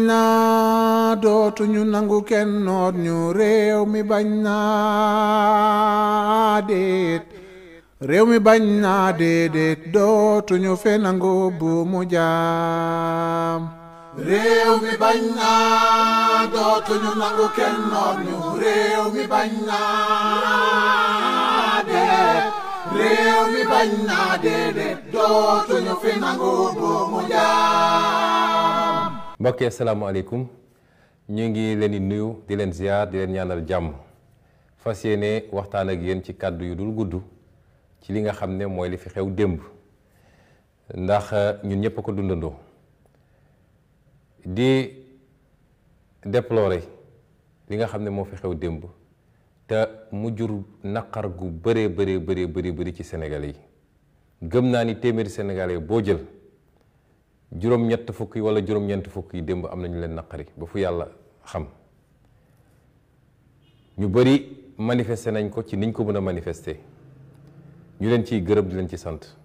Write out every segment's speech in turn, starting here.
naa dootuñu nangu kenn noot ñu réew mi bañ naa déet réew mi bañ naa déedéet dootuñu fe nangu bu mu jaam réew mi bañ naa dootuñu nangu kenn noot ñu réew mi bañ naa déet réew mi bañ naa déedéet dootuñu fe nangu bu mu jaam. mbokk yi asalaamaaleykum ñu ngi leen di nuyu di leen ziar di leen ñaanal jàmm fas yéene waxtaan ak yéen ci kàddu yu dul gudd ci li nga xam ne mooy li fi xew démb ndax ñun ñëpp a ko dundandoo di déplorer li nga xam ne moo fi xew démb te mu jur naqar gu bëree bëri ci Sénégalais yi gëm naa ni téeméeri Sénégalais boo jël juróom-ñett fukk yi wala juróom-ñeent fukk yi démb am nañu leen naqari ba fu yàlla xam ñu bëri manifester nañ ko ci niñ ko mën a manifester ñu leen ciy gërëm di leen ci sant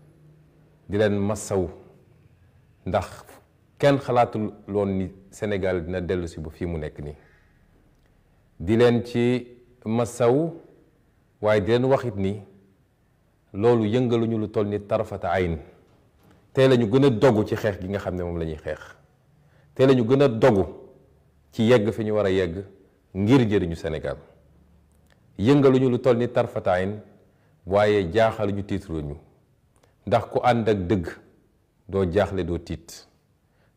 di leen massaw ndax kenn xalaatul loon ni Sénégal dina dellu si ba fii mu nekk nii di leen ci massaw waaye di leen waxit ni loolu yëngaluñu lu toll ni tarafata ayn tey la ñu gën a dogu ci xeex gi nga xam ne moom la ñuy xeex tey la ñu gën a dogu ci yegg fi ñu war a yegg ngir njëriñu Sénégal yëngaluñu lu toll ni tarfataayin waaye jaaxaluñu tiitruñu ndax ku ànd ak dëgg doo jaaxle doo tiit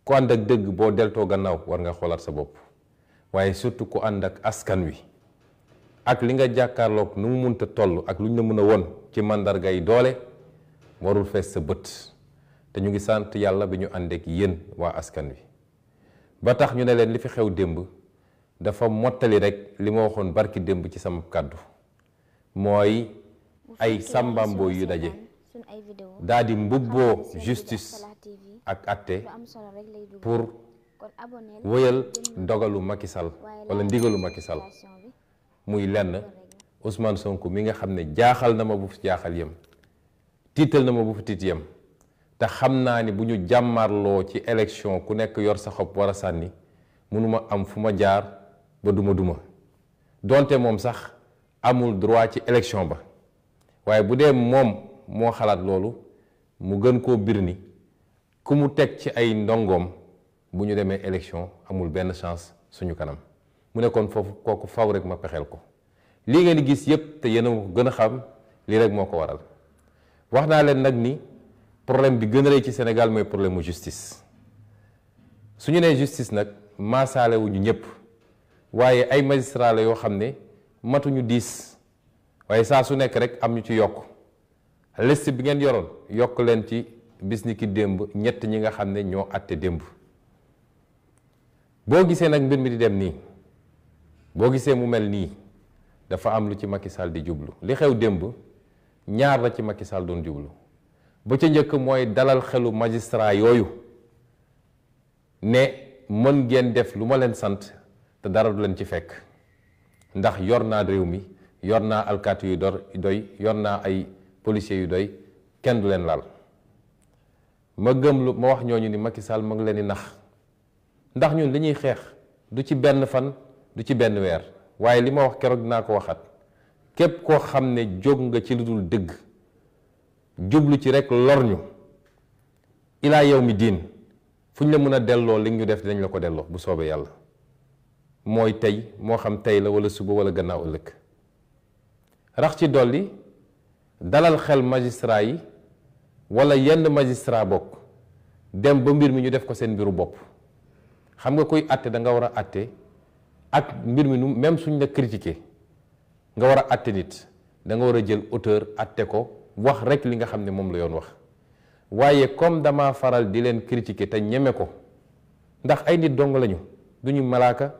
ku ànd ak dëgg boo deltoo gannaaw war nga xoolaat sa bopp waaye surtout ku ànd ak askan wi ak li nga jàkkaarloog nu mu munta toll ak lu ñu la mën a won ci màndarga yi doole warul fees sa bët te ñu ngi sant yàlla bi ñu ànd ak yéen waa askan wi ba tax ñu ne leen li fi xew démb dafa mottali rek li ma waxoon barki démb ci sama kàddu mooy ay sàmbamboo yu daje daal di mbubboo justice ak atte pour wëyal dogalu Macky Sall wala ndigalu Macky Sall muy lenn Ousmane Sonko mi nga xam ne jaaxal na ma bu fi jaaxal yem tiital na ma bu fi tiit yem te xam naa ni bu ñu jàmmarloo ci élection ku nekk yor sa xob war a sànni mënuma am fu ma jaar ba duma donte moom sax amul droit ci élection ba waaye bu dee moom moo xalaat loolu mu gën koo bir ni ku mu teg ci ay ndongoom bu ñu demee élection amul benn chance suñu kanam mu nekkoon foofu kooku faw rek ma pexeel ko lii ngeen di gis yépp te yéen a ko gën a xam lii rek moo ko waral wax naa leen nag ni problème bi gën a rëy ci Sénégal mooy problème mu justice su ñu nee justice nag maasaale wuñu ñëpp waaye ay magistrat la yoo xam ne matuñu 10 waaye saa su nekk rek am ñu ci yokk liste bi ngeen yoroon yokk leen ci bis ni ki démb ñett ñi nga xam ne ñoo àtte démb boo gisee nag mbir mi di dem nii boo gisee mu mel nii dafa am lu ci Macky Sall di jublu li xew démb ñaar la ci Macky Sall doon jublu ba ca njëkk mooy dalal xelu magistrat yooyu ne mën ngeen def lu ma leen sant te dara du leen ci fekk ndax yor naa réew mi yor naa alkaati yu doy yor naa ay policiers yu doy kenn du leen laal ma gëm lu ma wax ñooñu ni Macky Sall ma ngi leen di nax ndax ñun li ñuy xeex du ci benn fan du ci benn weer waaye li ma wax keroog dinaa ko waxat képp koo xam ne jóg nga ci lu dul dëgg jublu ci rek lor ñu ilaa yow mi diin fu ñu la mën a delloo li ñu def dinañ la ko delloo bu soobee yàlla mooy tey moo xam tey la wala suba wala gannaaw ëllëg rax ci dolli dalal xel magistrat yi wala yenn magistrat bokk dem ba mbir mi ñu def ko seen mbiru bopp xam nga koy àtte da nga war a àtte ak mbir mi nu même suñ la critiqué nga war a àtte nit da nga war a jël auteur àtte ko wax rek li nga xam ne moom la yoon wax waaye comme dama faral di leen critiquer te ñeme ko ndax ay nit dong lañu du ñu malaaka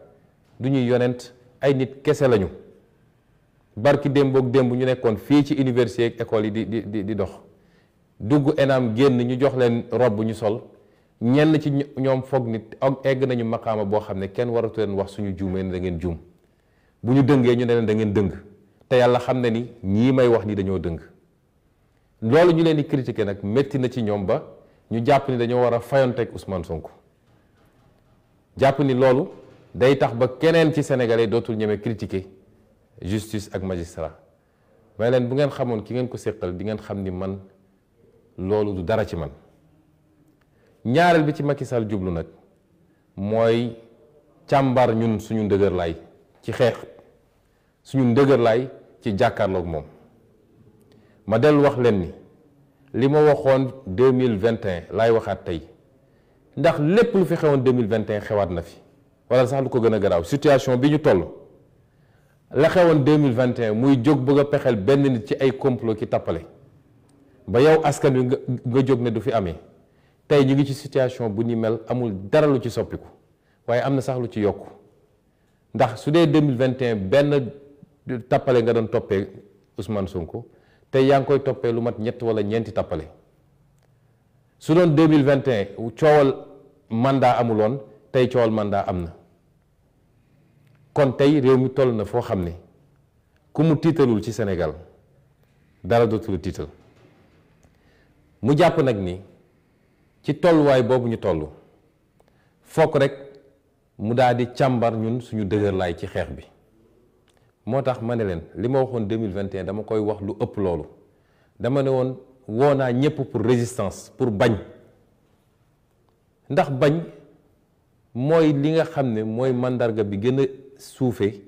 du ñuy yonent ay nit kese lañu barki démboog démb ñu nekkoon fii ci université ak école yi di dox dugg ENAM génn ñu jox leen robb ñu sol ñenn ci ñoom foog nit egg nañu maqaama boo xam ne kenn waratu leen wax suñu juumee ne da ngeen juum bu ñu dëngee ñu ne leen da ngeen dëng te yàlla xam ne ni ñii may wax ni dañoo dëng loolu ñu leen di critiquer nag métti na ci ñoom ba ñu jàpp ni dañoo war a fayonteeg Ousmane Sonko jàpp ni loolu day tax ba keneen ci sénégalais dootul ñeme critiquer justice ak magistrat may leen bu ngeen xamoon ki ngeen ko séqal di ngeen xam ni man loolu du dara ci man. ñaareel bi ci Macky Sall jublu nag mooy càmbar ñun suñu ndëgërlaay ci xeex suñu ndëgërlaay ci jàkkaarloog moom. ma dellu wax leen ni li ma waxoon 2021 laay waxaat tey ndax lépp lu fi xewoon 2021 xewaat na fi wala sax lu ko gën a garaaw situation bi ñu toll la xewoon 2021 muy jóg bëgg a pexeel benn nit ci ay complot ki tappale ba yow askan wi nga jóg ne du fi amee tey ñu ngi ci situation bu ni mel amul dara lu ci soppiku waaye am na sax lu ci yokku ndax su dee 2021 benn tappale nga doon toppee Ousmane Sonko tey yaa ngi koy toppee lu mat ñett wala ñeenti tappale su doon 2021 coowal mandat amuloon tey coowal mandat am na kon tey réew mi toll na foo xam ne ku mu tiitalul ci Sénégal dara dootul tiital mu jàpp nag ni ci tolluwaay boobu ñu toll fokk rek mu daal di càmbar ñun suñu dëgërlaay ci xeex bi moo tax ma ne leen li ma waxoon 2021 dama koy wax lu ëpp loolu dama ne woon woo naa ñëpp pour résistance pour bañ ndax bañ mooy li nga xam ne mooy mandarga bi gën a suufe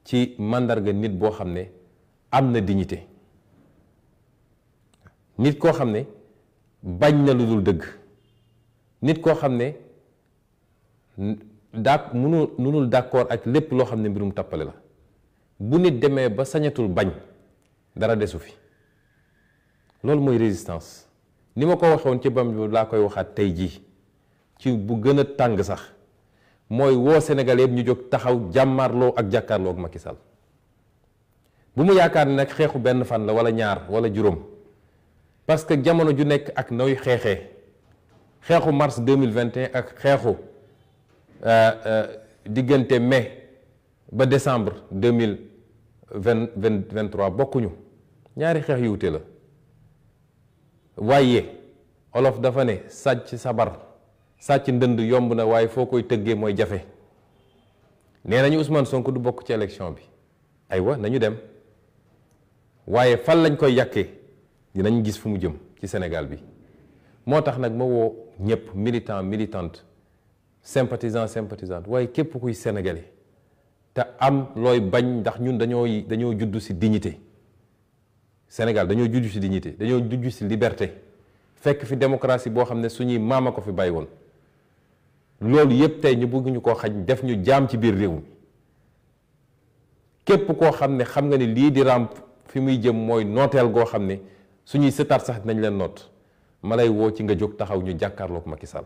ci mandarga nit boo xam ne am na dignité nit koo xam ne bañ na lu dul dëgg nit koo xam ne mënul d'accord ak lépp loo xam ne mbirum tappale la bu nit demee ba sañatul bañ dara desu fi loolu mooy résistance ni ma ko waxoon ci bam bi laa koy waxaat tey jii ci bu gën a tàng sax mooy woo Sénégal yëpp ñu jóg taxaw jàmmarloo ak jàkkaarloo ak Macky Sall bu mu yaakaar ne nag xeexu benn fan la wala ñaar wala juróom parce que jamono ju nekk ak nooy xeexee xeexu mars 2021 ak xeexu diggante mai ba décembre 2023 bokkuñu ñaari xeex yu wute la waaye olof dafa ne sàcc sabar sàcc ndënd yomb na waaye foo koy tëggee mooy jafe nee nañu Ousmane Sonko du bokk ci élection bi aywa nañu dem waaye fan lañ koy yàkkee dinañ gis fu mu jëm ci Sénégal bi moo tax nag ma woo ñëpp militant militante sympathisant sympathisante waaye képp kuy sénégalais te am looy bañ ndax ñun dañoo juddu ci dignité Sénégal dañoo juddu ci dignité dañoo juddu ci liberté fekk fi démocratie boo xam ne suñuy maama ko fi bàyyi woon loolu yépp tey ñu bëgg ñu koo xañ def ñu jaam ci biir réew mi képp koo xam ne xam nga ni lii di ràmp fi muy jëm mooy nooteel goo xam ne suñuy sëtaat sax nañ leen noot ma lay woo ci nga jóg taxaw ñu jàkkaarloog Macky Sall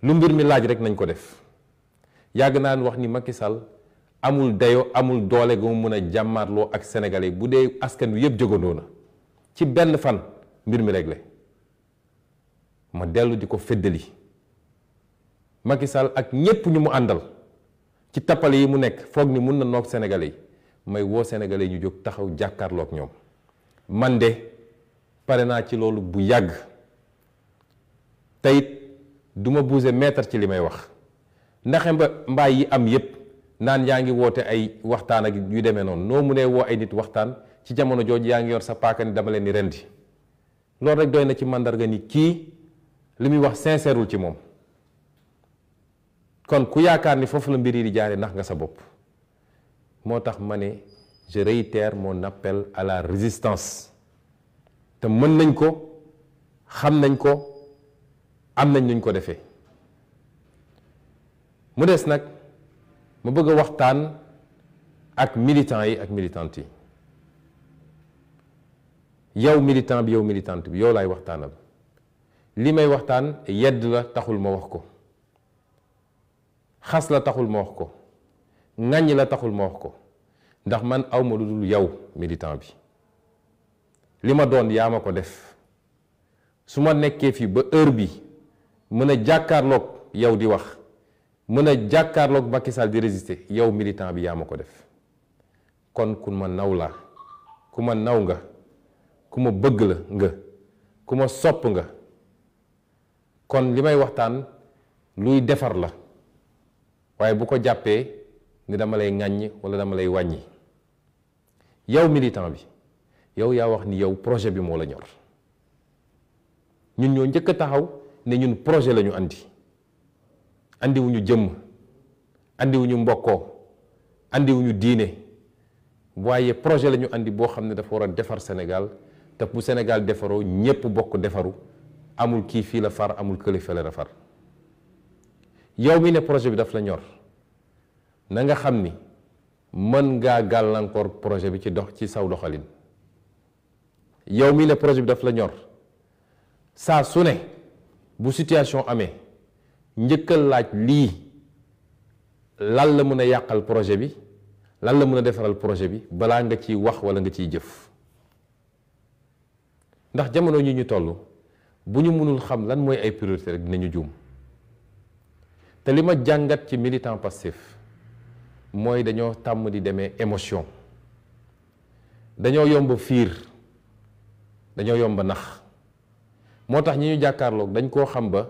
lu mbir mi laaj rek nañ ko def yàgg naa wax ni Macky Sall amul dayo amul doole gu mu mën a jàmmaarloo ak sénégalais bu dee askan wi yëpp jógandoo na ci benn fan mbir mi réglé ma dellu di ko feddali Macky Sall ak ñépp ñu mu àndal ci tappale yi mu nekk foog ni mun na noog sénégalais yi may woo sénégalais yi ñu jóg taxaw jàkkaarloog ñoom man de pare naa ci loolu bu yàgg teyit du ma bouger mètre ci li may wax ndaxe mbaay yi am yépp naan yaa ngi woote ay waxtaan ak yu demee noonu noo mu ne woo ay nit waxtaan ci jamono jooju yaa ngi yor sa paaka ni dama leen ni rendi loolu rek doy na ci màndarga ni kii li muy wax sincèreul ci moom kon ku yaakaar ni foofu la mbir yi di jaare ndax nga sa bopp moo tax ma ne je réitère mon appel à la résistance te mën nañ ko xam nañ ko am nañ nuñ ko defee mu des nag ma bëgg a waxtaan ak militants yi ak militantes yi yow militant bi yow militante bi yow laay waxtaanal li may waxtaan yedd la taxul ma wax ko xas la taxul ma wax ko ŋàññ la taxul ma wax ko ndax man awma lu dul yow militant bi li ma doon yaa ma ko def su ma nekkee fii ba heure bi mën a jàkkaarloog yow di wax mën a jàkkaarloog Macky Sall di résister yow militant bi yaa ma ko def kon ku ma naw la ku ma naw nga ku ma bëgg la nga ku ma sopp nga kon li may waxtaan luy defar la waaye bu ko jàppee ni dama lay ŋàññ wala dama lay wàññi. yow militant bi yow yaa wax ni yow projet bi moo la ñor ñun ñoo njëkk a taxaw ne ñun projet la ñu andiwuñu jëmm andiwuñu mbokkoo andiwuñu diine waaye projet la ñu andi boo xam ne dafa war a defar Sénégal te bu Sénégal defaroo ñépp bokk defaru amul kii fii la far amul kële fële la far. yow mi ne projet bi daf la ñor na nga xam ni mën ngaa gàllankoor projet bi ci saw doxalin. yow mi ne projet bi daf la ñor saa su ne bu situation amee njëkkal laaj lii lan la mën a yàqal projet bi lan la mën a defaral projet bi balaa nga ciy wax walla nga ciy jëf. ndax jamono ñi ñu toll bu ñu mënul xam lan mooy ay priorité rek dinañu juum te li ma jàngat ci militant Pastef mooy dañoo tàmm di demee émotion, dañoo yomb fiir, dañoo yomb nax. moo tax ñi ñu jàkkaarloog dañ koo xam ba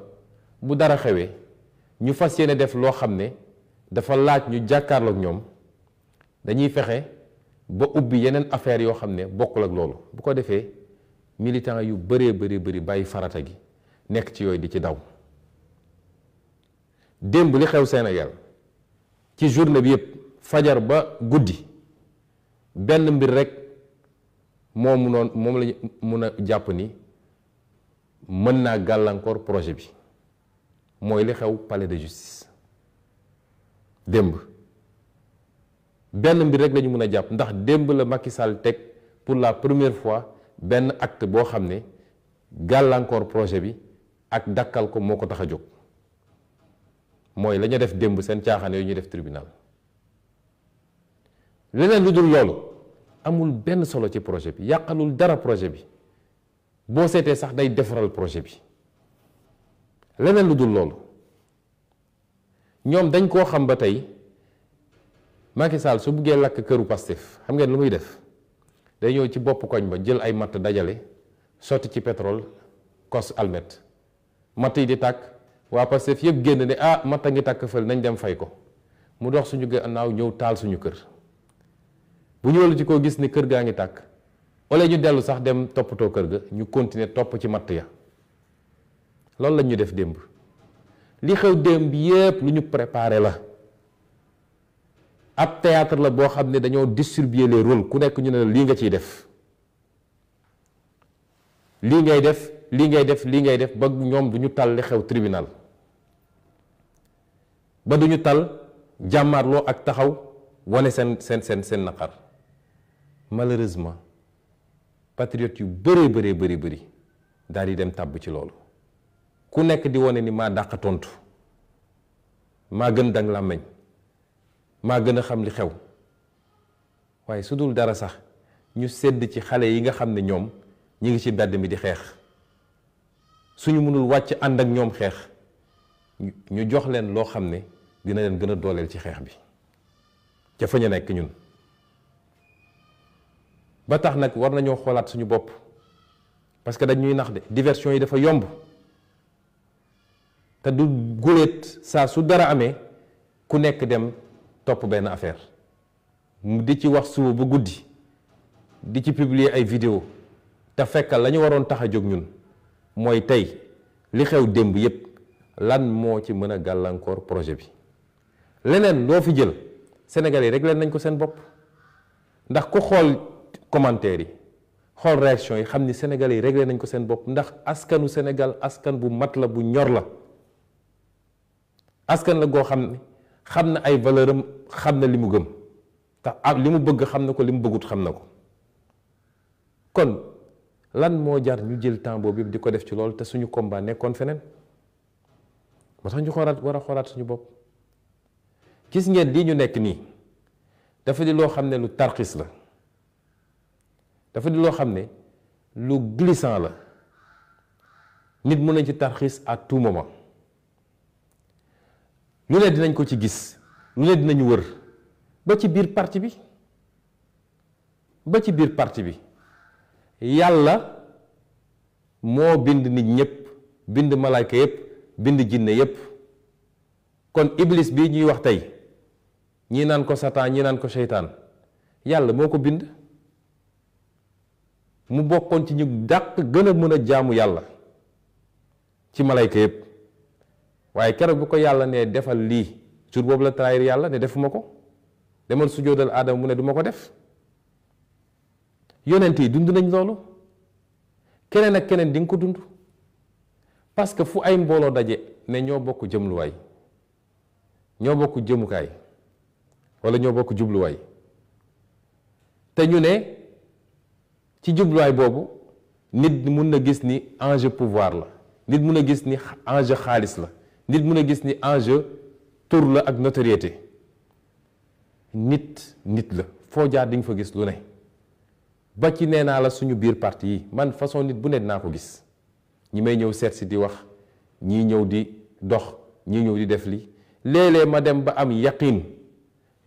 bu dara xewee ñu fas yéene def loo xam ne dafa laaj ñu jàkkaarloog ñoom dañuy fexe ba ubbi yeneen affaire yoo xam ne bokkul ak loolu. bu ko defee militant yu bëree bëri bàyyi farata gi nekk ci yooyu di ci daw. démb li xew Sénégal ci journée bi yëpp fajar ba guddi benn mbir rek moom lañu mun a jàpp ni mën naa gàllankoor projet bi mooy li xew palais de justice. démb benn mbir rek lañu mën a jàpp ndax démb la Macky Sall teg pour la première fois benn acte boo xam ne gàllankoor projet bi ak dakkal ko moo ko tax a jóg. mooy la ñu def démb seen caaxaan yooyu ñuy def tribunal. leneen lu dul loolu amul benn solo ci projet bi, yàqalul dara projet bi, boo seetee sax day defaral projet bi. leneen lu dul loolu ñoom dañ koo xam ba tey Macky Sall su buggee lakk këru Pastef xam ngeen lu muy def day ñëw ci bopp koñ ba jël ay matt dajale sotti ci pétrole kos almet matt yi di tàkk waa Pastef yëpp génn ne ah matt a ngi tàkk fël nañ dem fay ko mu dox suñu gannaaw ñëw taal suñu kër. bu ñëwee ci koo gis ni kër gaa ngi tàkk wala ñu dellu sax dem toppatoo kër ga ñu continuer topp ci matt ya. loolu lañ ñu def démb. li xew démb yépp lu ñu préparé la. ab théâtre la boo xam ne dañoo distribuer les rôles ku nekk ñu ne la lii nga ciy def. lii ngay def lii ngay def lii ngay def ba ñoom du ñu tal li xew tribunal. ba du ñu tal jàmmaarloo ak taxaw wane seen naqar. malheureusement patriotes yu bëri daal di dem tàbb ci loolu ku nekk di wane ni maa dàq tontu maa gën dang làmmeñ maa gën a xam li xew waaye su dul dara sax ñu sedd ci xale yi nga xam ne ñoom ñi ngi ci mbedd mi di xeex suñu mënul wàcc ànd ak ñoom xeex ñu jox leen loo xam ne dina leen gën a dooleel ci xeex bi ca fa ñu nekk ñun. ba tax nag war nañoo xoolaat suñu bopp parce que dañuy nax de diversion yi dafa yomb te du guléet saa su dara amee ku nekk dem topp benn affaire mu di ci wax suba ba guddi di ci publier ay vidéo te fekkal la ñu waroon tax a jóg ñun mooy tey li xew démb yépp lan moo ci mën a gàllankoor projet bi. leneen loo fi jël Sénégalais yi réglé nañ ko seen bopp ndax ku xool commentaire yi xool réaction yi xam ni Sénégalais yi réglé nañ ko seen bopp ndax askanu Sénégal askan bu mat la bu ñor la. askan la goo xam ne xam na ay valeur am xam na li mu gëm tax li mu bëgg xam na ko li mu bëggut xam na ko kon lan moo jar ñu jël temps boobu yëpp di ko def ci loolu te suñu combat nekkoon feneen moo tax ñu war a xoolaat suñu bopp. gis ngeen lii ñu nekk nii dafa di loo xam ne lu tarxis la dafa di loo xam ne lu glissant la nit mën nañ ci tarxis à tout moment. lu ne dinañ ko ci gis lu ne dinañu wër ba ci biir parti bi yàlla moo bind nit ñëpp bind malaayka yëpp bind jinne yëpp kon iblis bii ñuy wax tey ñii naan ko satan ñii naan ko seytaan yàlla moo ko bind mu bokkoon ci ñu dàq gën a mën a jaamu yàlla ci malayka yépp waaye keroog bu ko yàlla ne defal lii jour boobu la trahir yàlla ne defuma ko demal sujjóotal aadama mu ne duma ko def yonent yi dund nañ loolu keneen ak keneen di nga ko dund parce que fu ay mbooloo daje ne ñoo bokk jëmluwaay ñoo bokk jëmukaay walla ñoo bokk jubluwaay te ñu ne ci jubluwaay boobu nit mun na gis ni enjeu pouvoir la nit mun a gis ni enjeu xaalis la nit mun a gis ni enjeu tur la ak notoriété nit la foo jaar di nga fa gis lu ne ba ci nee naa la suñu biir parti yi man façon nit bu ne dinaa ko gis ñi may ñëw seet si di wax ñii ñëw di dox ñii ñëw di def li léeg-léeg ma dem ba am yaqin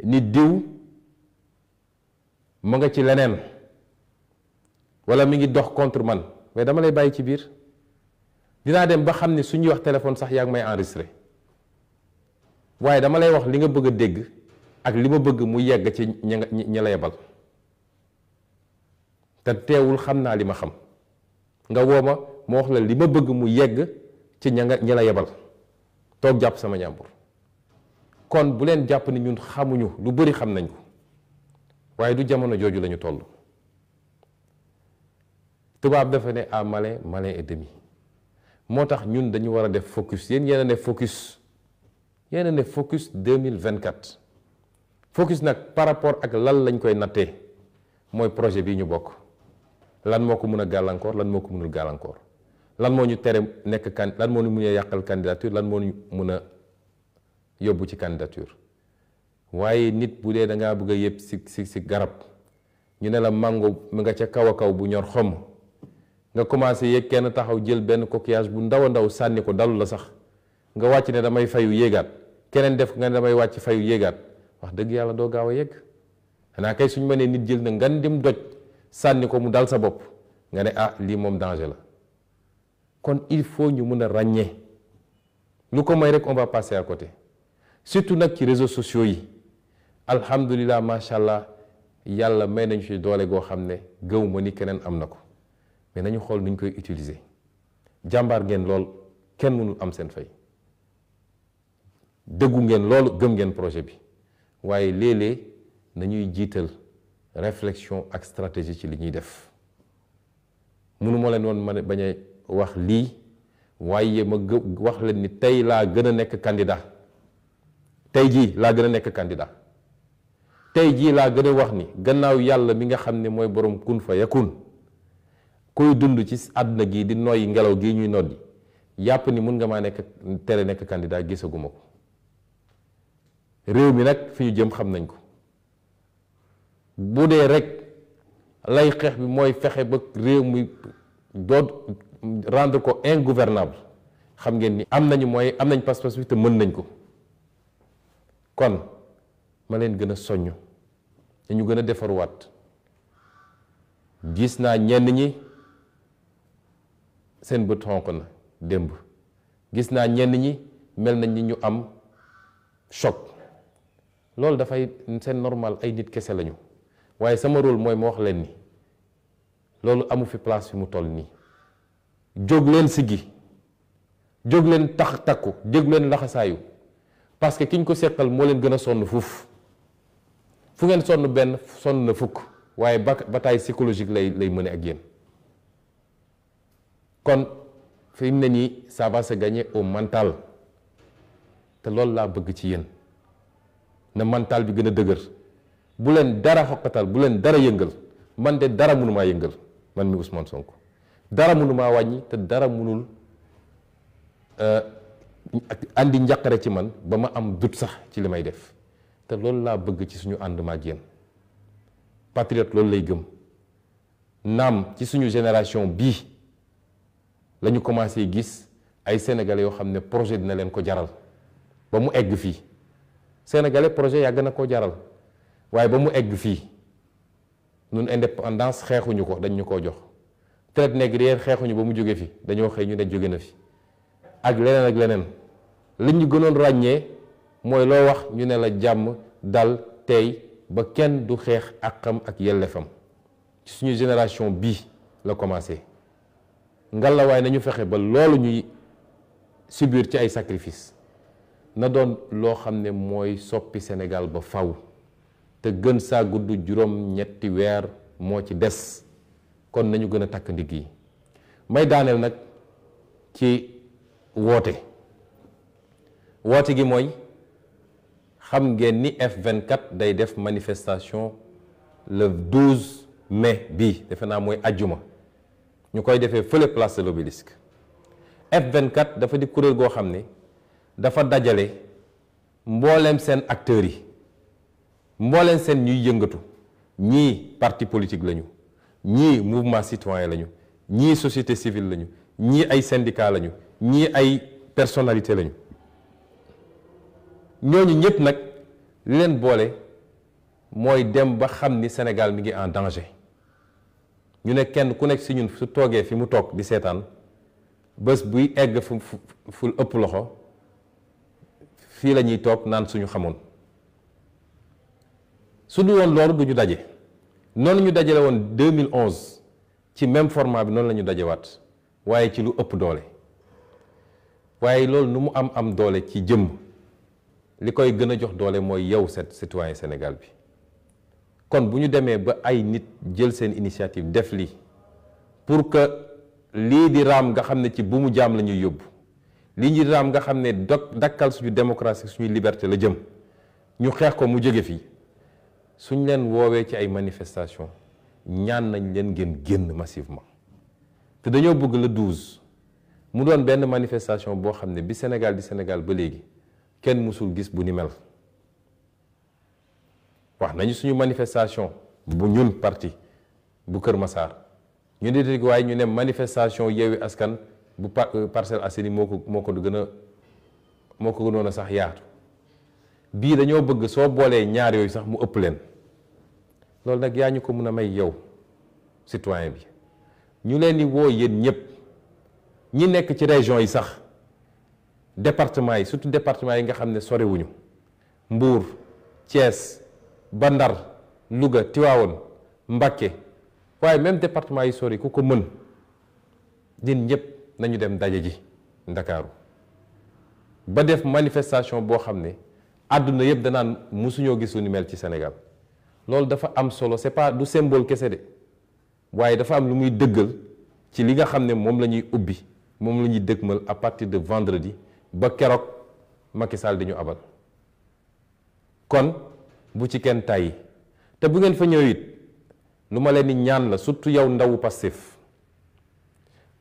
ni diw mu nga ci leneen walla mi ngi dox contre man mais dama lay bàyyi ci biir dinaa dem ba xam ne suñuy wax téléphone sax yaa ngi may enregistré waaye dama lay wax li nga bëgg a dégg ak li ma bëgg mu yegg ci ña la yebal te teewul xam naa li ma xam nga woo ma wax la li ma bëgg mu yegg ci ña la yebal toog jàpp sama ñàmbur kon bu leen jàpp ni ñun xamuñu lu bari xam nañ ko waaye du jamono jooju lañu toll tubaab dafa ne à malin malin et demi moo tax ñun dañu war a def focus yéen yéen a ne focus 2024 focus nag par rapport ak lan lañ koy nattee mooy projet bii ñu bokk lan moo ko mën a gàllankoor lan moo ko mënul gàllankoor lan moo ñu tere nekk lan moo ñu mën a yàqal candidature lan moo ñu mën a yóbbu ci candidature waaye nit bu dee da ngaa bëgg a yëpp si garab ñu ne la mango mi nga ca kaw a kaw bu ñor xomm nga commencé yéeg kenn taxaw jël benn coquillage bu ndaw a ndaw sànni ko dalu la sax nga wàcc ne damay fayu yéegaat keneen def nga ne damay wàcc fayu yéegaat wax dëgg yàlla doo gaaw a yegg xanaa kay suñu mënee nit jël na ngan dim doj sànni ko mu dal sa bopp nga ne ah lii moom danger la kon il faut ñu mën a ràññee lu ko may rek on va passer à côté surtout nag ci réseaux sociaux yi alhamdulilah macha allah yàlla may nañu ci doole goo xam ne gëw ma ni keneen am na ko mais nañu xool nuñ koy utiliser jàmbaar ngeen lool kenn mënul am seen fay dëggu ngeen loolu gëm ngeen projet bi waaye léeg-léeg nañuy jiital réflexion ak stratégie ci li ñuy def mënu ma leen woon ma bañ a wax lii waaye ma wax leen ni tey laa gën a nekk candidat tey jii laa gën a nekk candidat tey jii laa gën a wax ni gannaaw yàlla mi nga xam ne mooy borom kun fa yakun koy dund ci àdduna gi di noyyi ngelaw gi ñuy noddi yàpp ni mun nga maa nekk tere nekk candidat gisaguma ko réew mi nag fi ñu jëm xam nañ ko bu dee rek lay xeex bi mooy fexe ba réew mi doot rendre ko ingouvernable xam ngeen ni am nañu mooy am nañ pas-pas bi te mën nañ ko kon ma leen gën a soññ dañu gën a defaruwaat gis naa ñenn ñi seen bët xonq na démb gis naa ñenn ñi mel nañ ni ñu am choc loolu dafay seen normal ay nit kese lañu waaye sama rôle mooy ma wax leen ni loolu amu fi place fi mu toll nii jóg leen siggi jóg leen takku jóg leen laxasaayu parce que ki ñu ko seqal moo leen gën a sonn fuuf fu ngeen sonn benn sonn na fukk waaye bataille psychologique lay mëne ak yéen kon fi mu ne nii ça va se gagner au mental te loolu laa bëgg ci yéen na mental bi gën a dëgër bu leen dara xoqatal bu leen dara yëngal man de dara mënumaa yëngal man mi Ousmane Sonko dara mënumaa wàññi te dara mënul andi njàqare ci man ba ma am dut sax ci li may def te loolu laa bëgg ci suñu ànd maag yéen patriote loolu lay gëm naam ci suñu génération bii la ñu commencé gis ay sénégalais yoo xam ne projet dina leen ko jaral ba mu egg fii sénégalais projet yàgg na koo jaral waaye ba mu egg fii ñun indépendance xeexuñu ko dañ ñu koo jox traite négrière xeexuñu ba mu jóge fi dañoo xëy ñu ne jóge na fi ak leneen li ñu gënoon ràññee mooy loo wax ñu ne la jàmm dal tey ba kenn du xeex àqam ak yellefam ci suñu génération bii la commencé ngallaawaay nañu fexe ba loolu ñuy subir ci ay sacrifice na doon loo xam ne mooy soppi Sénégal ba faw te gën saa gudd juróom-ñetti weer moo ci des kon nañu gën a takk ndigg yi may daaneel nag ci woote gi mooy xam ngeen ni F24 day def manifestation le 12 mai bii defe naa mooy ajjuma ñu koy defee fële place de l'Obélisque F24 dafa di kuréel goo xam ne dafa dajale mbooleem seen acteurs yi mbooleem seen ñuy yëngatu ñii parti politique lañu ñii mouvement citoyen lañu ñii société civile lañu ñii ay syndicat lañu ñii ay personnalité lañu ñooñu ñëpp nag li leen boole mooy dem ba xam ni Sénégal mi ngi en danger ñu ne kenn ku nekk ci ñun su toogee fi mu toog di seetaan bés buy egg fu ëpp loxo fii la ñuy toog naan suñu xamoon su du woon loolu du ñu daje noonu ñu dajale woon 2011 ci même format bi noonu la ñu dajewaat waaye ci lu ëpp doole waaye loolu nu mu am doole ci jëmm li koy gën a jox doole mooy yow citoyen Sénégal bi kon bu ñu demee ba ay nit jël seen initiative def lii pour que lii di raam nga xam ne ci bu mu jaam la ñuy yóbbu lii di raam nga xam ne dakkal suñu démocratie suñuy liberté la jëm ñu xeex ko mu jóge fii suñ leen woowee ci ay manifestation ñaan nañ leen ngeen génn massivement te dañoo bëgg le 12 mu doon benn manifestation boo xam ne bi Sénégal di Sénégal ba léegi kenn mësul gis bu ni mel wax nañu suñu manifestation bu ñun parti bu Kër Massar ñu di waaye ñu ne manifestation Yewwi Askan bu Parcelles Assainies moo ko gënoon a sax yaatu bii dañoo bëgg soo boolee ñaar yooyu sax mu ëpp leen loolu nag yaa ñu ko mën a may yow citoyen bi ñu leen di woo yéen ñëpp ñi nekk ci région yi sax département yi surtout département yi nga xam ne sorewuñu Mbour Thiès ba Ndar Louga Tivaouane Mbacké waaye même département yi sori ku ko mën din ñëpp nañu dem daje ji Ndakaaru ba def manifestation boo xam ne àdduna yëpp danaan musuñoo gisu ni mel ci Sénégal loolu dafa am solo c'est pas du symbole kese de waaye dafa am lu muy dëggal ci li nga xam ne moom la ñuy ubbi moom la ñuy dëgmal à partir de vendredi ba keroog Macky Sall di ñu abal kon bu ci kenn tàyyi te bu ngeen fa ñëw it lu ma leen di ñaan la surtout yow ndawu Pastef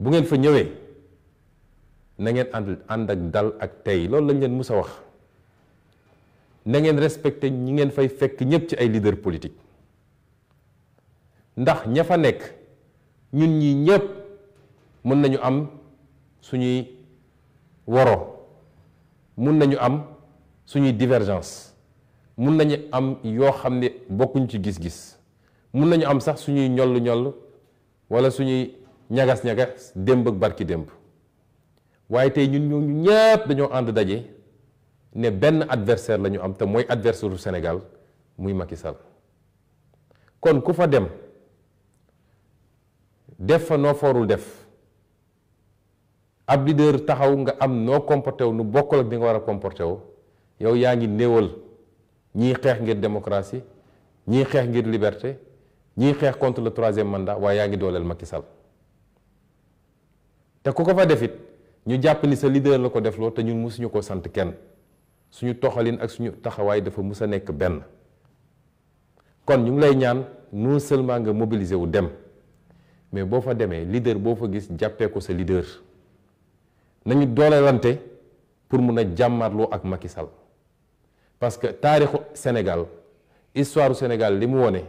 bu ngeen fa ñëwee na ngeen ànd ak dal ak tey loolu lañ leen mus a wax na ngeen respecté ñi ngeen fay fekk ñëpp ci ay leader politique ndax ña fa nekk ñun ñi ñëpp mën nañu am suñuy woro mun nañu am suñuy divergence mun nañu am yoo xam ne bokkuñ ci gis-gis mun nañu am sax suñuy ñoll wala suñuy ñagas-ñagas démb ak barki démb waaye tey ñun ñooñu ñëpp dañoo ànd daje ne benn adversaire la ñu am te mooy adversaire u Sénégal muy Macky Sall kon ku fa dem def fa noo foorul def ab leader taxaw nga am noo comporté wu nu bokkul ak di nga war a comporté wu yow yaa ngi néewal ñii xeex ngir démocratie ñii xeex ngir liberté ñii xeex contre le 3e mandat waaye yaa ngi dooleel Macky Sall te ku ko fa defit ñu jàpp ni sa leader la ko defloo te ñun musuñu ko sant kenn suñu toxalin ak suñu taxawaay dafa mus a nekk benn kon ñu ngi lay ñaan non seulement nga mobiliser wu dem mais boo fa demee leader boo fa gis jàppee ko sa leader nañu doolelante pour mun a jàmmarloo ak Macky Sall parce que taarixu Sénégal histoire du Sénégal li mu wone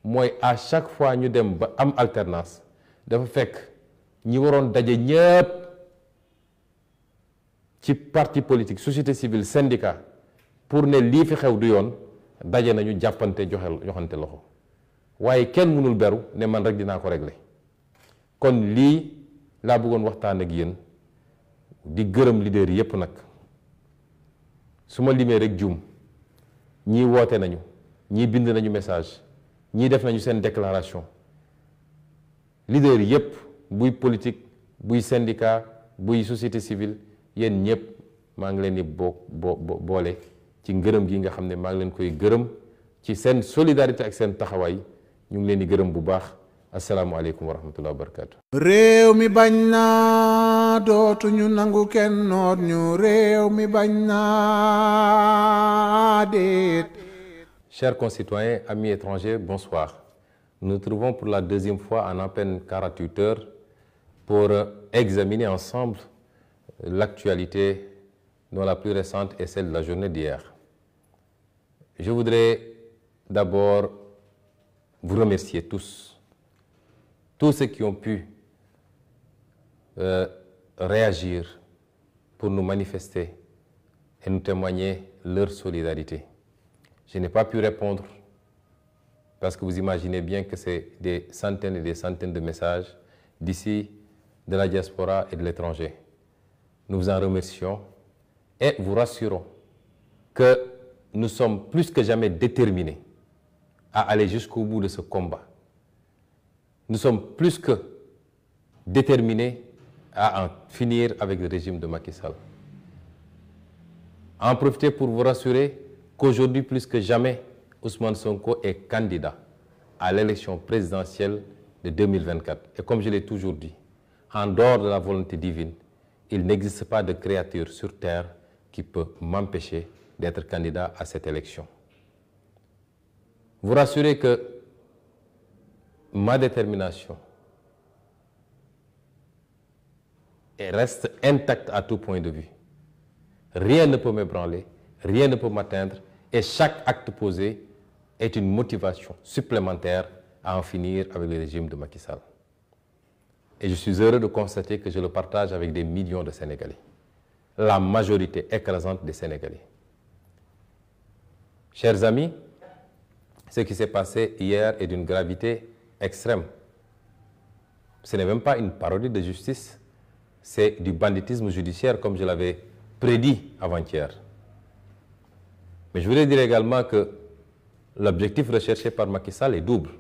mooy à chaque fois ñu dem ba am alternance dafa fekk ñi waroon daje ñépp ci parti politique société civile syndicat pour ne lii fi xew du yoon daje nañu jàppante joxante loxo waaye kenn mënul beru ne man rek dinaa ko régler kon lii laa bëggoon waxtaan ak yéen di gërëm leader yépp nag su ma limee rek juum ñii woote nañu ñii bind nañu message ñii def nañu seen déclaration leader yépp buy politique buy syndicat buy société civile yéen ñëpp maa ngi leen di boole ci ngërëm gi nga xam ne maa ngi leen koy gërëm ci seen solidarité ak seen taxawaay ñu ngi leen di gërëm bu baax asalaamualeykum wa rahmatullah wa barakatu. réew mi bañ naa dootuñu nangu kenn noot ñu réew mi bañ naa déet. Chers concitoyens, amis étrangers, bonsoir. Nous nous trouvons pour la deuxième fois en à peine 48 heures pour examiner ensemble l'actualité dont la plus récente est celle de la journée d'hier. Je voudrais d'abord vous remercier tous ceux qui ont pu réagir pour nous manifester et nous témoigner leur solidarité. Je n'ai pas pu répondre parce que vous imaginez bien que c'est des centaines et des centaines de messages d'ici, de la diaspora et de l'étranger. Nous vous en remercions et vous rassurons que nous sommes plus que jamais déterminés à aller jusqu'au bout de ce combat. Nous sommes plus que déterminés à en finir avec le régime de Macky Sall. En profiter pour vous rassurer qu'aujourd'hui, plus que jamais, Ousmane Sonko est candidat à l'élection présidentielle de 2024. Et comme je l'ai toujours dit, en dehors de la volonté divine, il n'existe pas de créature sur terre qui peut m'empêcher d'être candidat à cette élection. Vous rassurez que ma détermination reste intacte à tout point de vue. Rien ne peut m'ébranler, rien ne peut m'atteindre, et chaque acte posé est une motivation supplémentaire à en finir avec le régime de Macky Sall. Et je suis heureux de constater que je le partage avec des millions de Sénégalais, la majorité écrasante des Sénégalais. Chers amis, ce qui s'est passé hier est d'une gravité extrême. Ce n'est même pas une parodie de justice, c'est du banditisme judiciaire comme je l'avais prédit avant-hier. Mais je voudrais dire également que l'objectif recherché par Macky Sall est double.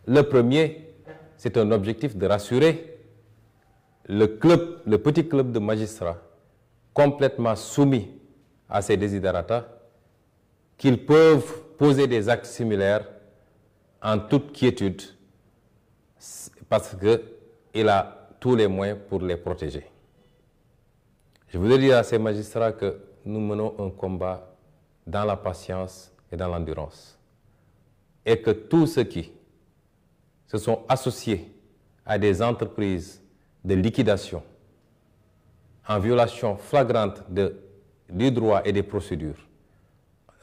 Le premier, c'est un objectif de rassurer le petit club de magistrats complètement soumis à ces desiderata qu'ils peuvent poser des actes similaires en toute quiétude parce qu'il a tous les moyens pour les protéger. Je voudrais dire à ces magistrats que nous menons un combat dans la patience et dans l'endurance. Et que tous ceux qui se sont associés à des entreprises de liquidation en violation flagrante du droit et des procédures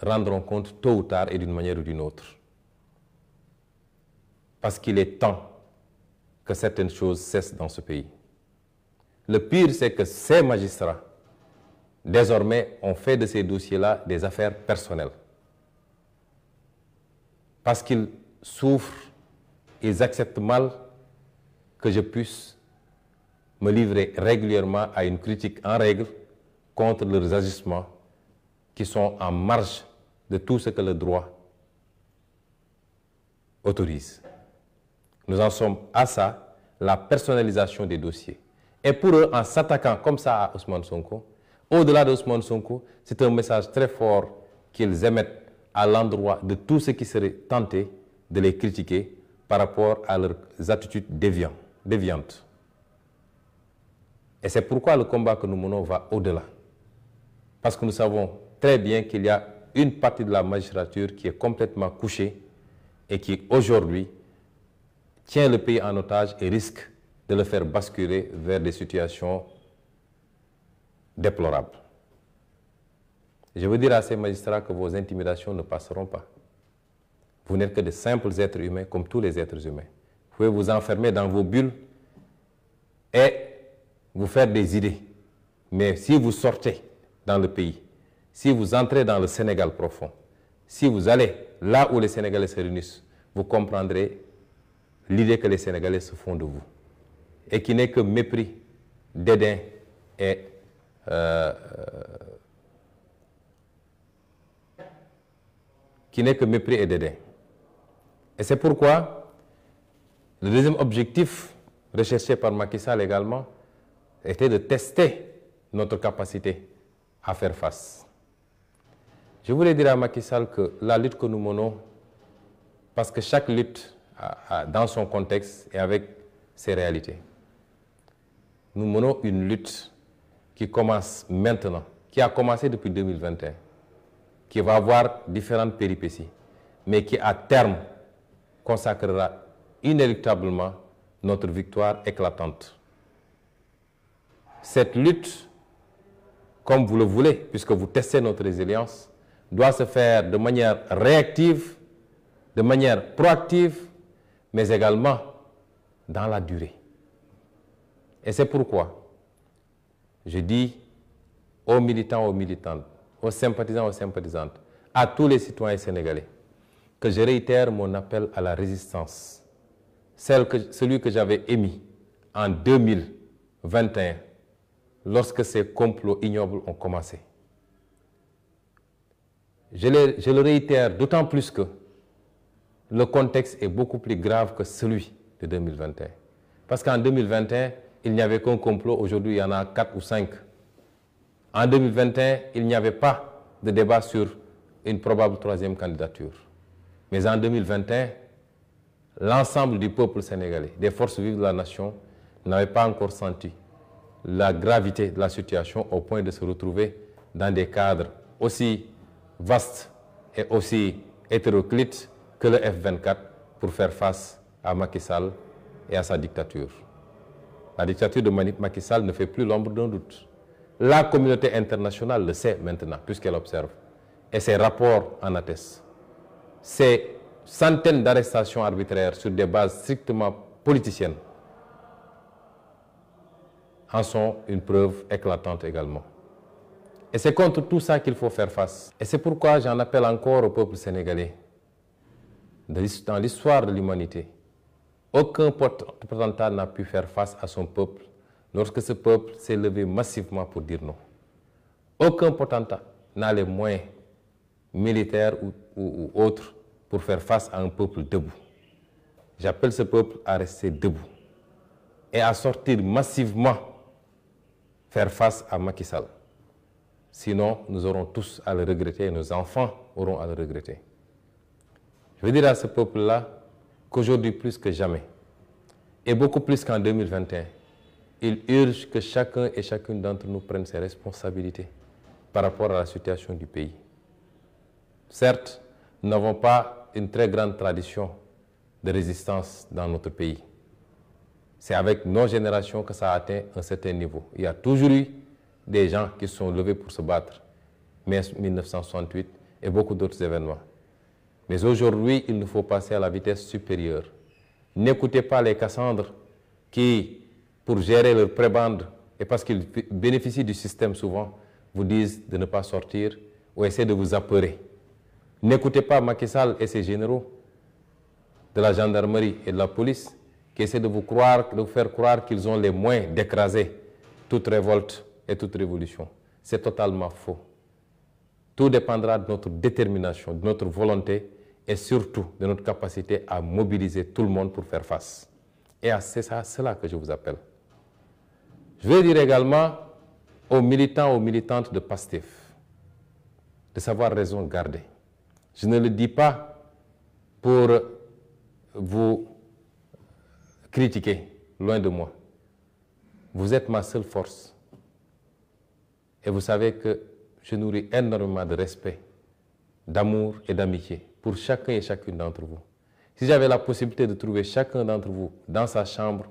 rendront compte tôt ou tard et d'une manière ou d'une autre. Parce qu'il est temps que certaines choses cessent dans ce pays. Le pire, c'est que ces magistrats, désormais, ont fait de ces dossiers-là des affaires personnelles. Parce qu'ils souffrent, ils acceptent mal que je puisse me livrer régulièrement à une critique en règle contre leurs agissements qui sont en marge de tout ce que le droit autorise. Nous en sommes à ça, la personnalisation des dossiers. Et pour eux, en s'attaquant comme ça à Ousmane Sonko, au-delà de Ousmane Sonko, c'est un message très fort qu'ils émettent à l'endroit de tous ceux qui seraient tentés de les critiquer par rapport à leurs attitudes déviantes. Et c'est pourquoi le combat que nous menons va au-delà. Parce que nous savons très bien qu'il y a une partie de la magistrature qui est complètement couchée et qui, aujourd'hui, tient le pays en otage et risque de le faire basculer vers des situations déplorables. Je veux dire à ces magistrats que vos intimidations ne passeront pas. Vous n'êtes que de simples êtres humains comme tous les êtres humains. Vous pouvez vous enfermer dans vos bulles et vous faire des idées. Mais si vous sortez dans le pays, si vous entrez dans le Sénégal profond, si vous allez là où les Sénégalais se réunissent, vous comprendrez l'idée que les Sénégalais se font de vous. Et qui n'est que mépris, dédain et qui n'est que mépris et dédain. Et c'est pourquoi le deuxième objectif recherché par Macky Sall également était de tester notre capacité à faire face. Je voulais dire à Macky Sall que la lutte que nous menons, parce que chaque lutte a dans son contexte et avec ses réalités, nous menons une lutte qui commence maintenant, qui a commencé depuis 2021, qui va avoir différentes péripéties, mais qui à terme consacrera inéluctablement notre victoire éclatante. Cette lutte, comme vous le voulez, puisque vous testez notre résilience, doit se faire de manière réactive, de manière proactive, mais également dans la durée. Et c'est pourquoi je dis aux militants, aux militantes, aux sympathisants, aux sympathisantes, à tous les citoyens sénégalais, que je réitère mon appel à la résistance, celui que j'avais émis en 2021, lorsque ces complots ignobles ont commencé. Je le réitère d'autant plus que le contexte est beaucoup plus grave que celui de 2021. Parce qu'en 2021, il n'y avait qu'un complot, aujourd'hui il y en a 4 ou 5. En 2021, il n'y avait pas de débat sur une probable troisième candidature. Mais en 2021, l'ensemble du peuple sénégalais, des forces vives de la nation, n'avait pas encore senti la gravité de la situation au point de se retrouver dans des cadres aussi vastes et aussi hétéroclites que le F-24 pour faire face à Macky Sall et à sa dictature. La dictature de Macky Sall ne fait plus l'ombre d'un doute. La communauté internationale le sait maintenant, puisqu'elle observe. Et ses rapports en attestent. Ces centaines d'arrestations arbitraires sur des bases strictement politiciennes en sont une preuve éclatante également. Et c'est contre tout ça qu'il faut faire face. Et c'est pourquoi j'en appelle encore au peuple sénégalais. Dans l'histoire de l'humanité, aucun potentat n'a pu faire face à son peuple lorsque ce peuple s'est levé massivement pour dire non. Aucun potentat n'a les moyens militaires ou autres pour faire face à un peuple debout. J'appelle ce peuple à rester debout et à sortir massivement faire face à Macky Sall. Sinon, nous aurons tous à le regretter et nos enfants auront à le regretter. Je veux dire à ce peuple-là qu'aujourd'hui, plus que jamais, et beaucoup plus qu'en 2021, il urge que chacun et chacune d'entre nous prenne ses responsabilités par rapport à la situation du pays. Certes, nous n'avons pas une très grande tradition de résistance dans notre pays. C'est avec nos générations que ça a atteint un certain niveau. Il y a toujours eu des gens qui se sont levés pour se battre, mai 1968 et beaucoup d'autres événements. Mais aujourd'hui, il nous faut passer à la vitesse supérieure. N'écoutez pas les Cassandres qui, pour gérer leur prébande, et parce qu'ils bénéficient du système souvent, vous disent de ne pas sortir ou essaient de vous apeurer. N'écoutez pas Macky Sall et ses généraux de la gendarmerie et de la police qui essaient de vous faire croire qu'ils ont les moyens d'écraser toute révolte et toute révolution. C'est totalement faux. Tout dépendra de notre détermination, de notre volonté et surtout de notre capacité à mobiliser tout le monde pour faire face. Et c'est à cela que je vous appelle. Je veux dire également aux militants, aux militantes de PASTEF de savoir raison garder. Je ne le dis pas pour vous critiquer, loin de moi. Vous êtes ma seule force. Et vous savez que je nourris énormément de respect, d'amour et d'amitié pour chacun et chacune d'entre vous. Si j'avais la possibilité de trouver chacun d'entre vous dans sa chambre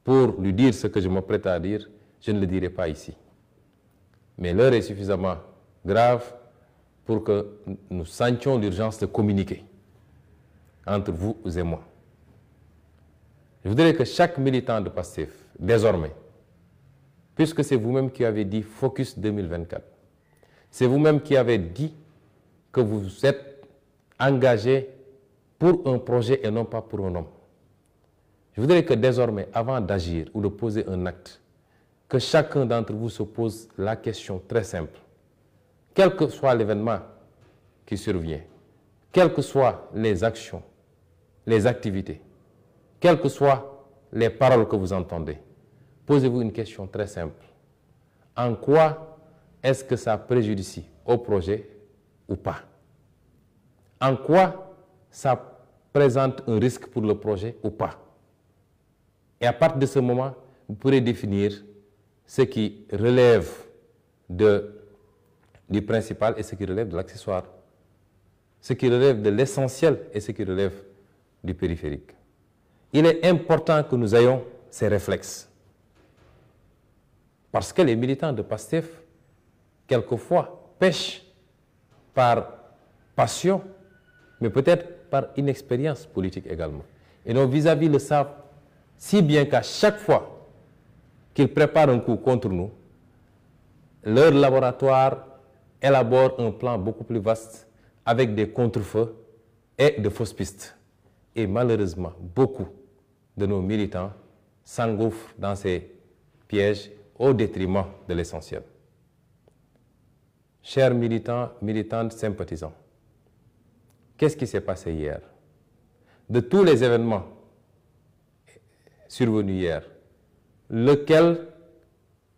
pour lui dire ce que je m'apprête à dire, je ne le dirai pas ici. Mais l'heure est suffisamment grave pour que nous sentions l'urgence de communiquer entre vous et moi. Je voudrais que chaque militant de PASTEF, désormais, puisque c'est vous-même qui avez dit Focus 2024, c'est vous-même qui avez dit que vous êtes engagé pour un projet et non pas pour un homme. Je voudrais que désormais, avant d'agir ou de poser un acte, que chacun d'entre vous se pose la question très simple. Quel que soit l'événement qui survient, quelles que soient les actions, les activités, quelles que soient les paroles que vous entendez, posez-vous une question très simple. En quoi est-ce que ça préjudicie au projet ou pas? En quoi ça présente un risque pour le projet ou pas? Et à partir de ce moment, vous pourrez définir ce qui relève du principal et ce qui relève de l'accessoire, ce qui relève de l'essentiel et ce qui relève du périphérique. Il est important que nous ayons ces réflexes. Parce que les militants de PASTEF, quelquefois, pêchent par passion, mais peut-être par inexpérience politique également. Et nos vis-à-vis le savent si bien qu'à chaque fois qu'ils préparent un coup contre nous, leur laboratoire élabore un plan beaucoup plus vaste avec des contre-feux et de fausses pistes. Et malheureusement, beaucoup de nos militants s'engouffrent dans ces pièges au détriment de l'essentiel. Chers militants, militantes, sympathisants, qu'est-ce qui s'est passé hier? De tous les événements survenus hier, lequel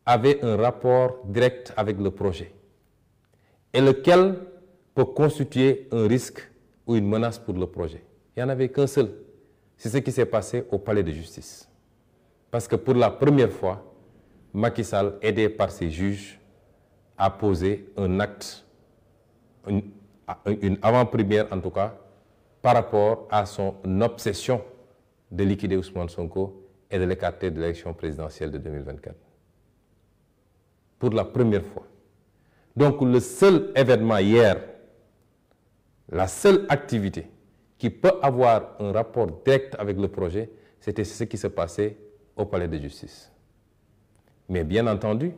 avait un rapport direct avec le projet et lequel peut constituer un risque ou une menace pour le projet? Il n'y en avait qu'un seul. C'est ce qui s'est passé au palais de justice. Parce que pour la première fois, Macky Sall, aidé par ses juges, a posé un acte, une avant-première en tout cas, par rapport à son obsession de liquider Ousmane Sonko et de l'écarter de l'élection présidentielle de 2024. Pour la première fois. Donc le seul événement hier, la seule activité qui peut avoir un rapport direct avec le projet, c'était ce qui se passait au palais de justice. Mais bien entendu,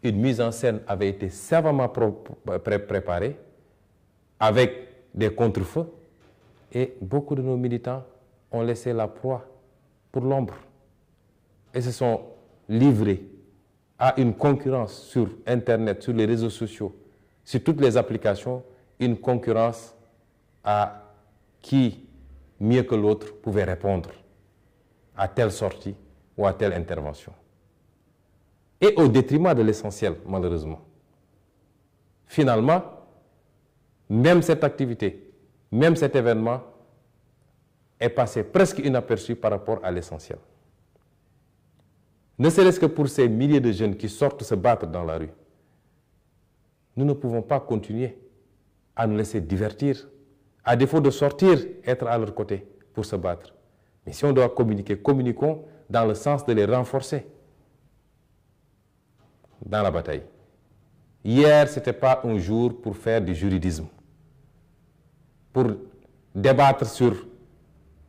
une mise en scène avait été savamment préparée avec des contre-feux et beaucoup de nos militants ont laissé la proie pour l'ombre et se sont livrés à une concurrence sur Internet, sur les réseaux sociaux, sur toutes les applications, une concurrence à qui, mieux que l'autre, pouvait répondre à telle sortie ou à telle intervention. Et au détriment de l'essentiel, malheureusement. Finalement, même cette activité, même cet événement est passé presque inaperçu par rapport à l'essentiel. Ne serait-ce que pour ces milliers de jeunes qui sortent se battre dans la rue, nous ne pouvons pas continuer à nous laisser divertir, à défaut de sortir, être à leur côté pour se battre. Mais si on doit communiquer, communiquons dans le sens de les renforcer dans la bataille. Hier, ce n'était pas un jour pour faire du juridisme, pour débattre sur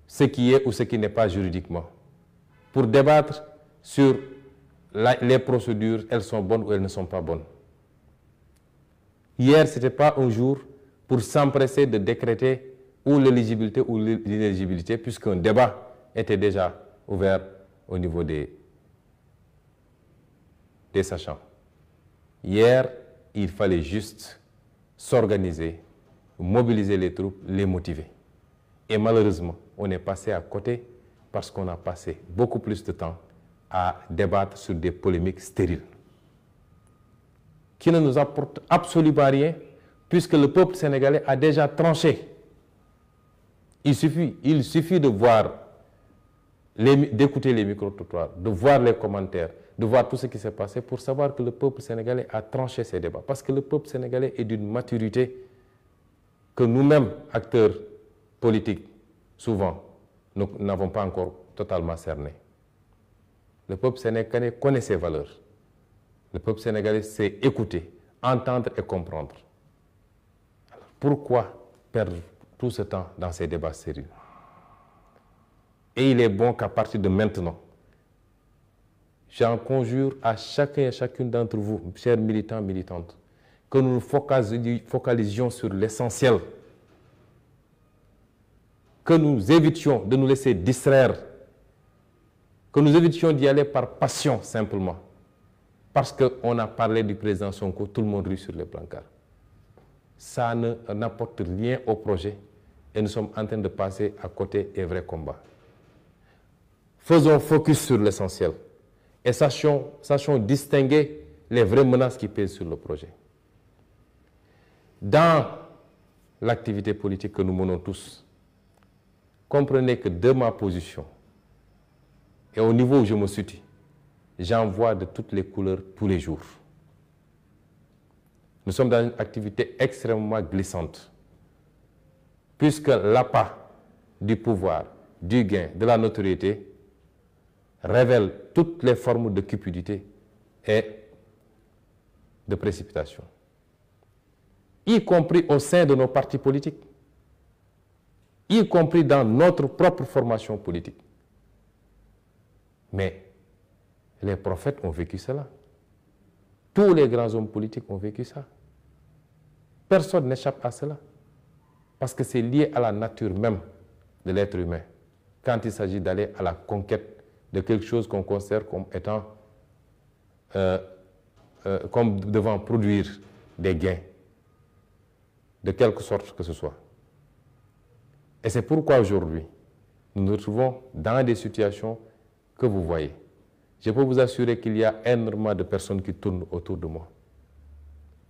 ce qui est ou ce qui n'est pas juridiquement, pour débattre sur les procédures, elles sont bonnes ou elles ne sont pas bonnes. Hier, ce n'était pas un jour pour s'empresser de décréter ou l'éligibilité ou l'inéligibilité, puisqu'un débat était déjà ouvert au niveau des sachants. Hier, il fallait juste s'organiser, mobiliser les troupes, les motiver. Et malheureusement, on est passé à côté parce qu'on a passé beaucoup plus de temps à débattre sur des polémiques stériles qui ne nous apportent absolument rien puisque le peuple sénégalais a déjà tranché. Il suffit de voir, d'écouter les micro-trottoirs, de voir les commentaires, de voir tout ce qui s'est passé pour savoir que le peuple sénégalais a tranché ces débats. Parce que le peuple sénégalais est d'une maturité que nous-mêmes, acteurs politiques, souvent, nous n'avons pas encore totalement cerné. Le peuple sénégalais connaît ses valeurs. Le peuple sénégalais sait écouter, entendre et comprendre. Alors, pourquoi perdre tout ce temps dans ces débats sérieux? Et il est bon qu'à partir de maintenant, j'en conjure à chacun et chacune d'entre vous, chers militants, militantes, que nous nous focalisions sur l'essentiel, que nous évitions de nous laisser distraire, que nous évitions d'y aller par passion simplement, parce qu'on a parlé du président Sonko, tout le monde rit sur les brancards. Ça n'apporte rien au projet, et nous sommes en train de passer à côté des vrais combats. Faisons focus sur l'essentiel et sachons distinguer les vraies menaces qui pèsent sur le projet. Dans l'activité politique que nous menons tous, comprenez que de ma position et au niveau où je me situe, j'en vois de toutes les couleurs tous les jours. Nous sommes dans une activité extrêmement glissante, puisque l'appât du pouvoir, du gain, de la notoriété révèle toutes les formes de cupidité et de précipitation, y compris au sein de nos partis politiques, y compris dans notre propre formation politique. Mais les prophètes ont vécu cela. Tous les grands hommes politiques ont vécu ça. Personne n'échappe à cela. Parce que c'est lié à la nature même de l'être humain. Quand il s'agit d'aller à la conquête de quelque chose qu'on considère comme étant, comme devant produire des gains, de quelque sorte que ce soit. Et c'est pourquoi aujourd'hui, nous nous retrouvons dans des situations que vous voyez. Je peux vous assurer qu'il y a énormément de personnes qui tournent autour de moi,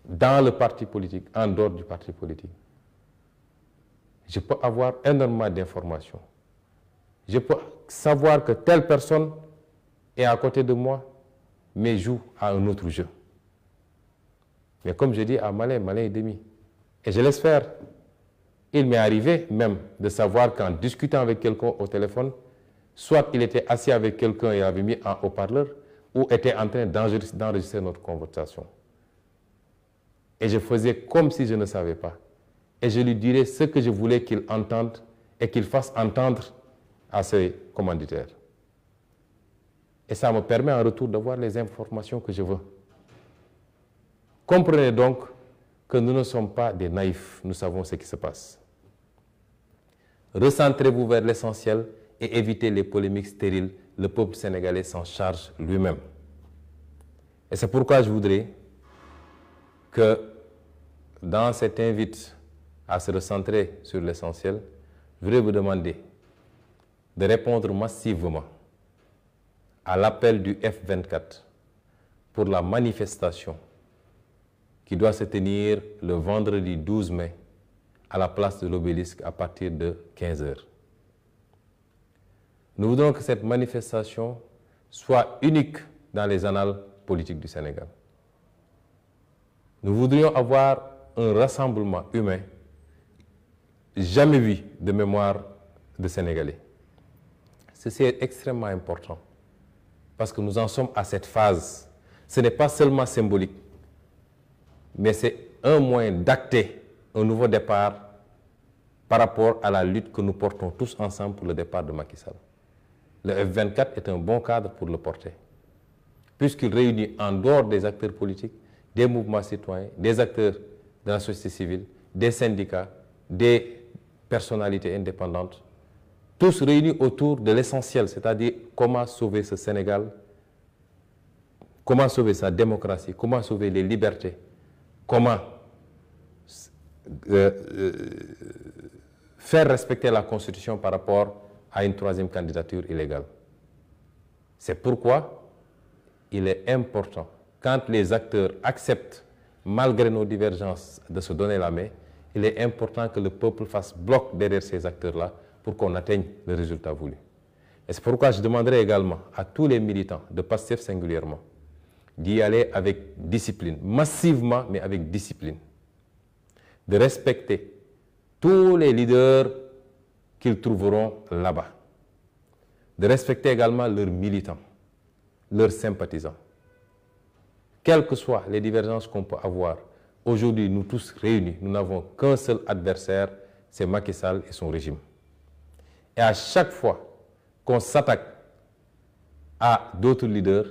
dans le parti politique, en dehors du parti politique. Je peux avoir énormément d'informations. Je peux savoir que telle personne est à côté de moi, mais joue à un autre jeu. Mais comme je dis à malin, malin et demi. Et je laisse faire. Il m'est arrivé même de savoir qu'en discutant avec quelqu'un au téléphone, soit il était assis avec quelqu'un et avait mis un haut-parleur, ou était en train d'enregistrer notre conversation. Et je faisais comme si je ne savais pas. Et je lui dirais ce que je voulais qu'il entende et qu'il fasse entendre à ses commanditaires. Et ça me permet en retour d'avoir les informations que je veux. Comprenez donc que nous ne sommes pas des naïfs, nous savons ce qui se passe. Recentrez-vous vers l'essentiel et évitez les polémiques stériles. Le peuple sénégalais s'en charge lui-même. Et c'est pourquoi je voudrais que dans cet invite à se recentrer sur l'essentiel, je voudrais vous demander de répondre massivement à l'appel du F24 pour la manifestation qui doit se tenir le vendredi 12 mai à la place de l'Obélisque à partir de 15 h. Nous voudrons que cette manifestation soit unique dans les annales politiques du Sénégal. Nous voudrions avoir un rassemblement humain jamais vu de mémoire de Sénégalais. Ceci est extrêmement important parce que nous en sommes à cette phase. Ce n'est pas seulement symbolique, mais c'est un moyen d'acter un nouveau départ par rapport à la lutte que nous portons tous ensemble pour le départ de Macky Sall. Le F24 est un bon cadre pour le porter, puisqu'il réunit en dehors des acteurs politiques, des mouvements citoyens, des acteurs de la société civile, des syndicats, des personnalités indépendantes, tous réunis autour de l'essentiel, c'est-à-dire comment sauver ce Sénégal, comment sauver sa démocratie, comment sauver les libertés, comment faire respecter la Constitution par rapport à une troisième candidature illégale. C'est pourquoi il est important, quand les acteurs acceptent, malgré nos divergences, de se donner la main, il est important que le peuple fasse bloc derrière ces acteurs-là pour qu'on atteigne le résultat voulu. Et c'est pourquoi je demanderai également à tous les militants, de PASTEF singulièrement, d'y aller avec discipline, massivement, mais avec discipline, de respecter tous les leaders qu'ils trouveront là-bas, de respecter également leurs militants, leurs sympathisants. Quelles que soient les divergences qu'on peut avoir, aujourd'hui, nous tous réunis, nous n'avons qu'un seul adversaire, c'est Macky Sall et son régime. Et à chaque fois qu'on s'attaque à d'autres leaders,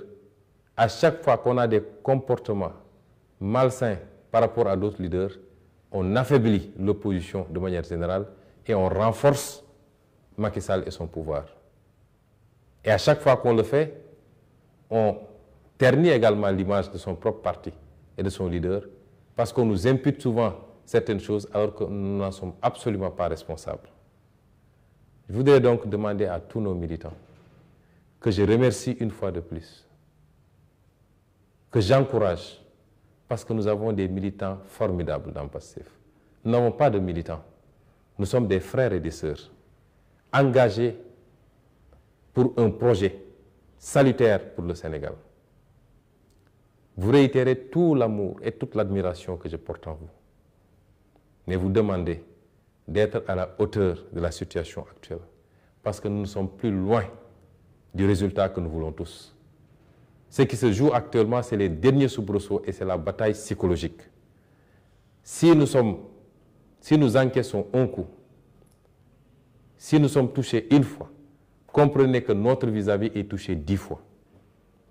à chaque fois qu'on a des comportements malsains par rapport à d'autres leaders, on affaiblit l'opposition de manière générale et on renforce Macky Sall et son pouvoir. Et à chaque fois qu'on le fait, on ternit également l'image de son propre parti et de son leader, parce qu'on nous impute souvent certaines choses alors que nous n'en sommes absolument pas responsables. Je voudrais donc demander à tous nos militants, que je remercie une fois de plus, que j'encourage, parce que nous avons des militants formidables dans PASTEF. Nous n'avons pas de militants. Nous sommes des frères et des sœurs, engagés pour un projet salutaire pour le Sénégal. Vous réitérez tout l'amour et toute l'admiration que je porte en vous. Mais vous demandez d'être à la hauteur de la situation actuelle, parce que nous ne sommes plus loin du résultat que nous voulons tous. Ce qui se joue actuellement, c'est les derniers soubresauts et c'est la bataille psychologique. Si nous encaissons un coup, si nous sommes touchés une fois, comprenez que notre vis-à-vis est touché 10 fois.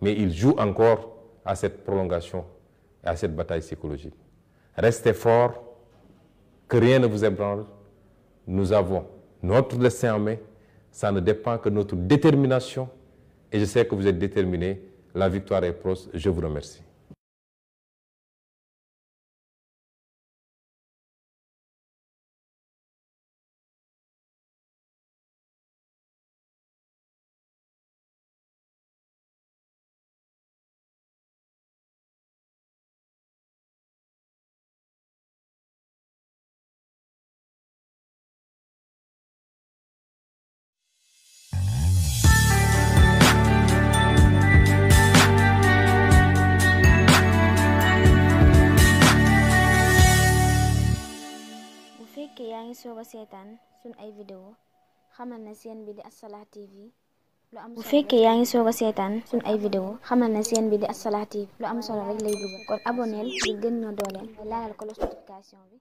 Mais il joue encore à cette prolongation et à cette bataille psychologique. Restez forts, que rien ne vous ébranle. Nous avons notre destin en main. Ça ne dépend que de notre détermination. Et je sais que vous êtes déterminés. La victoire est proche. Je vous remercie. fekkee yaa ngi soog a seetaan suñ ay vidéo xamal na seen bi di As-Salah TV lu am solo bu fekkee yaa ngi soog a seetaan suñ ay vidéo xamal na seen bi di As-Salah TV lu am solo rek lay dugal kon abonneel di gën ñoo dooleel laalal ko notification bi